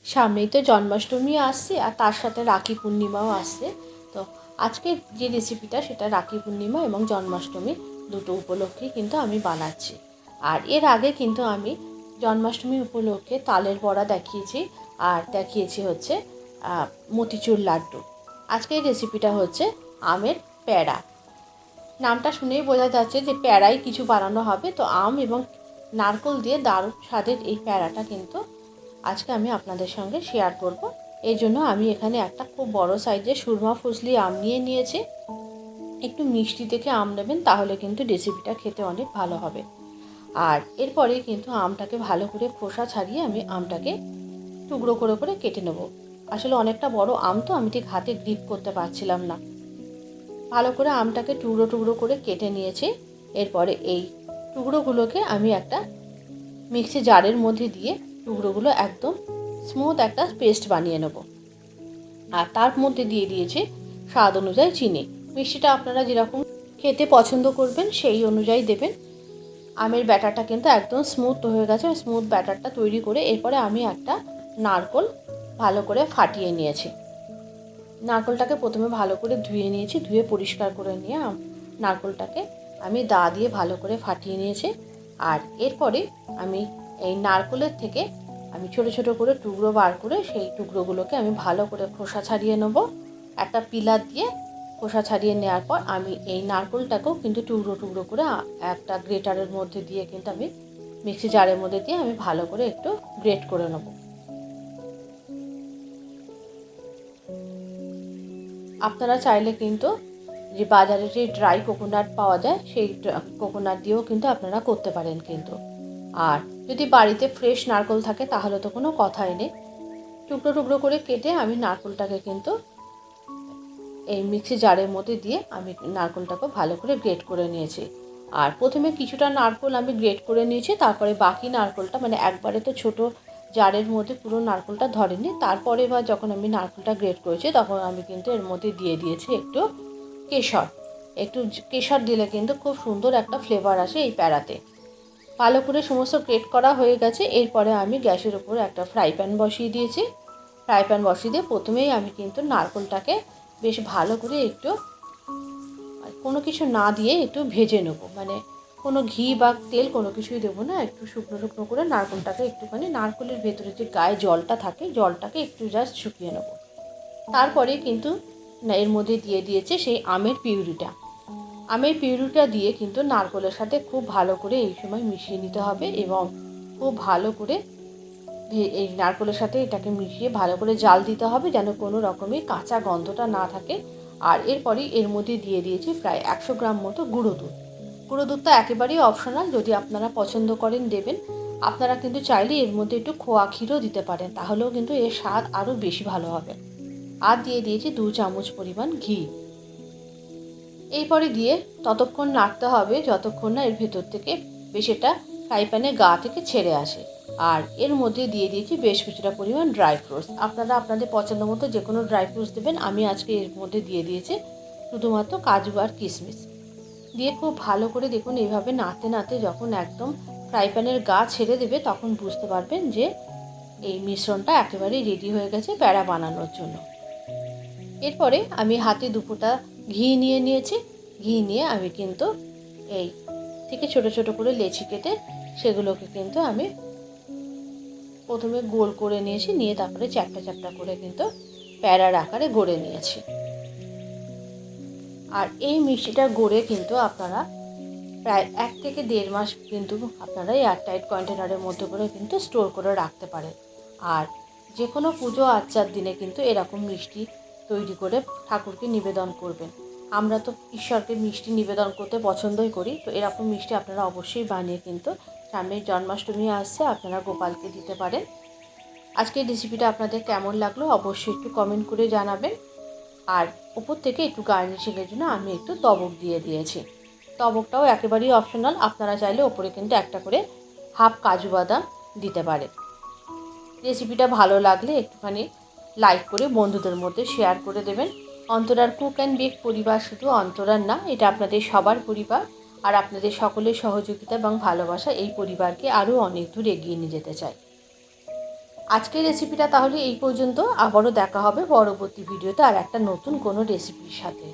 সামনেই তো জন্মাষ্টমী আসছে আর তার সাথে রাখি পূর্ণিমাও আসছে। তো আজকের যে রেসিপিটা সেটা রাখি পূর্ণিমা এবং জন্মাষ্টমী দুটো উপলক্ষেই কিন্তু আমি বানাচ্ছি। আর এর আগে কিন্তু আমি জন্মাষ্টমী উপলক্ষে তালের বড়া দেখিয়েছি আর দেখিয়েছি হচ্ছে মতিচুর লাড্ডু। আজকের রেসিপিটা হচ্ছে আমের প্যাড়া। নামটা শুনেই বোঝা যাচ্ছে যে প্যাড়াই কিছু বানানো হবে। তো আম এবং নারকেল দিয়ে দারুণ স্বাদের এই প্যাড়াটা কিন্তু আজকে আমি আপনাদের সঙ্গে শেয়ার করব। এই জন্য আমি এখানে একটা খুব বড় সাইজের সুরমা ফজলি আম নিয়েছি। একটু মিষ্টি দেখে আম নেবেন, তাহলে কিন্তু রেসিপিটা খেতে অনেক ভালো হবে। আর এরপরে কিন্তু আমটাকে ভালো করে খোসা ছাড়িয়ে আমি আমটাকে টুকরো করে করে কেটে নেব। আসলে অনেকটা বড় আম তো আমি ঠিক হাতে গ্রিপ করতে পারছিলাম না। ভালো করে আমটাকে টুকরো টুকরো করে কেটে নিয়েছি। এরপরে এই টুকরোগুলোকে আমি একটা মিক্সি জারের মধ্যে দিয়ে টুকরোগুলো একদম স্মুথ একটা পেস্ট বানিয়ে নেব। আর তার মধ্যে দিয়ে দিয়েছি স্বাদ অনুযায়ী চিনি। মিষ্টিটা আপনারা যেরকম খেতে পছন্দ করবেন সেই অনুযায়ী দেবেন। আমের ব্যাটারটা কিন্তু একদম স্মুথ হয়ে গেছে। স্মুথ ব্যাটারটা তৈরি করে এরপরে আমি একটা নারকেল ভালো করে ফাটিয়ে নিয়েছি। নারকেলটাকে প্রথমে ভালো করে ধুয়ে নিয়েছি, ধুয়ে পরিষ্কার করে নিয়ে নারকেলটাকে আমি দা দিয়ে ভালো করে ফাটিয়ে নিয়েছি। আর এরপরে আমি এই নারকেলের থেকে আমি ছোট ছোট করে টুকরো বার করে সেই টুকরোগুলোকে আমি ভালো করে খোসা ছাড়িয়ে নেব। একটা পিলার দিয়ে খোসা ছাড়িয়ে নেওয়ার পর আমি এই নারকেলটাকেও কিন্তু টুকরো টুকরো করে একটা গ্রেটারের মধ্যে দিয়ে কিন্তু আমি মিক্সি জারের মধ্যে দিয়ে আমি ভালো করে একটু গ্রেট করে নেব। আপনারা চাইলে কিন্তু যে বাজারে যে ড্রাই কোকোনাট পাওয়া যায় সেই কোকোনাট দিয়েও কিন্তু আপনারা করতে পারেন কিন্তু। আর যদি বাড়িতে ফ্রেশ নারকেল থাকে তাহলে তো কোনো কথাই নেই। টুকরো টুকরো করে কেটে আমি নারকেলটাকে কিন্তু এই মিক্সি জারের মধ্যে দিয়ে আমি নারকেলটাকে ভালো করে গ্রেট করে নিয়েছি। আর প্রথমে কিছুটা নারকেল আমি গ্রেট করে নিয়েছি, তারপরে বাকি নারকেলটা মানে একবারে তো ছোট জারের মধ্যে পুরো নারকেলটা ধরেনি। তারপরে বা যখন আমি নারকেলটা গ্রেট করেছি তখন আমি কিন্তু এর মধ্যে দিয়ে দিয়েছি একটু কেশর। একটু কেশর দিলে কিন্তু খুব সুন্দর একটা ফ্লেভার আসে এই প্যাড়াতে। ভালো করে সমস্ত গ্রেট করা হয়ে গেছে। এরপরে আমি গ্যাসের উপর একটা ফ্রাই প্যান বসিয়ে দিয়েছি। ফ্রাই প্যান বসিয়ে দিয়ে প্রথমেই আমি কিন্তু নারকেলটাকে বেশ ভালো করে একটু কোনো কিছু না দিয়ে একটু ভেজে নেব। মানে কোনো ঘি বা তেল কোনো কিছুই দেবো না। একটু শুকনো শুকনো করে নারকেলটাকে একটুখানি, নারকেলের ভেতরে যে গায়ে জলটা থাকে জলটাকে একটু জাস্ট শুকিয়ে নেব। তারপরে কিন্তু এর মধ্যে দিয়ে দিয়েছে সেই আমের পিউরিটা। আমের পিউরিটা দিয়ে কিন্তু নারকেলের সাথে খুব ভালো করে এই সময় মিশিয়ে নিতে হবে এবং খুব ভালো করে এই নারকেলের সাথে এটাকে মিশিয়ে ভালো করে জাল দিতে হবে যেন কোনো রকমের কাঁচা গন্ধটা না থাকে। আর এরপরেই এর মধ্যে দিয়ে দিয়েছি প্রায় 100 গ্রাম মতো গুঁড়ো দুধ। গুঁড়ো দুধটা একেবারেই অপশনাল, যদি আপনারা পছন্দ করেন দেবেন। আপনারা কিন্তু চাইলে এর মধ্যে একটু খোয়া ক্ষীরও দিতে পারেন, তাহলেও কিন্তু এর স্বাদ আরও বেশি ভালো হবে। আর দিয়ে দিয়েছি 2 চামচ পরিমাণ ঘি। এরপরে দিয়ে ততক্ষণ নাড়তে হবে যতক্ষণ না এর ভেতর থেকে বেশ এটা ফ্রাই প্যানের গা থেকে ছেড়ে আসে। আর এর মধ্যে দিয়ে দিয়েছি বেশ কিছুটা পরিমাণ ড্রাই ফ্রুটস। আপনারা আপনাদের পছন্দ মতো যে কোনো ড্রাই ফ্রুটস দেবেন। আমি আজকে এর মধ্যে দিয়ে দিয়েছি শুধুমাত্র কাজু আর কিশমিশ। দিয়ে খুব ভালো করে দেখুন এইভাবে নাড়তে নাড়তে যখন একদম ফ্রাই প্যানের গা ছেড়ে দেবে তখন বুঝতে পারবেন যে এই মিশ্রণটা একেবারেই রেডি হয়ে গেছে প্যাড়া বানানোর জন্য। এরপরে আমি হাতে 2 ফোঁটা ঘি নিয়েছি। ঘি নিয়ে আমি কিন্তু এই থেকে ছোট ছোট করে লেচি কেটে সেগুলোকে কিন্তু আমি প্রথমে গোল করে নিয়েছি, নিয়ে তারপরে চ্যাপ্টা চ্যাপ্টা করে কিন্তু প্যাড়ার আকারে গড়ে নিয়েছি। আর এই মিষ্টিটা গড়ে কিন্তু আপনারা প্রায় 1 থেকে 1.5 মাস কিন্তু আপনারা এয়ারটাইট কন্টেনারের মধ্যে করে কিন্তু স্টোর করে রাখতে পারেন। আর যে কোনো পুজো আচ্চার দিনে কিন্তু এরকম মিষ্টি তৈরি করে ঠাকুরকে নিবেদন করবেন। আমরা তো ঈশ্বরকে মিষ্টি নিবেদন করতে পছন্দই করি। তো এরকম মিষ্টি আপনারা অবশ্যই বানিয়ে কিন্তু সামনের জন্মাষ্টমী আসছে আপনারা গোপালকে দিতে পারেন। আজকের রেসিপিটা আপনাদের কেমন লাগলো অবশ্যই একটু কমেন্ট করে জানাবেন। আর উপর থেকে একটু গার্নিশিংয়ের জন্য আমি একটু তবক দিয়ে দিয়েছি। তবকটাও একেবারেই অপশনাল, আপনারা চাইলে ওপরে কিন্তু একটা করে হাফ কাজু বাদাম দিতে পারেন। রেসিপিটা ভালো লাগলে একটুখানি লাইক করে বন্ধুদের মধ্যে শেয়ার করে দেবেন। অন্তরার কুক অ্যান্ড বেক পরিবার শুধু অন্তরার না, এটা আপনাদের সবার পরিবার। আর আপনাদের সকলের সহযোগিতা এবং ভালোবাসা এই পরিবারকে আরও অনেক দূর এগিয়ে নিয়ে যেতে চাই। আজকের রেসিপিটা তাহলে এই পর্যন্ত। আবারও দেখা হবে পরবর্তী ভিডিওতে আর একটা নতুন কোনো রেসিপির সাথে।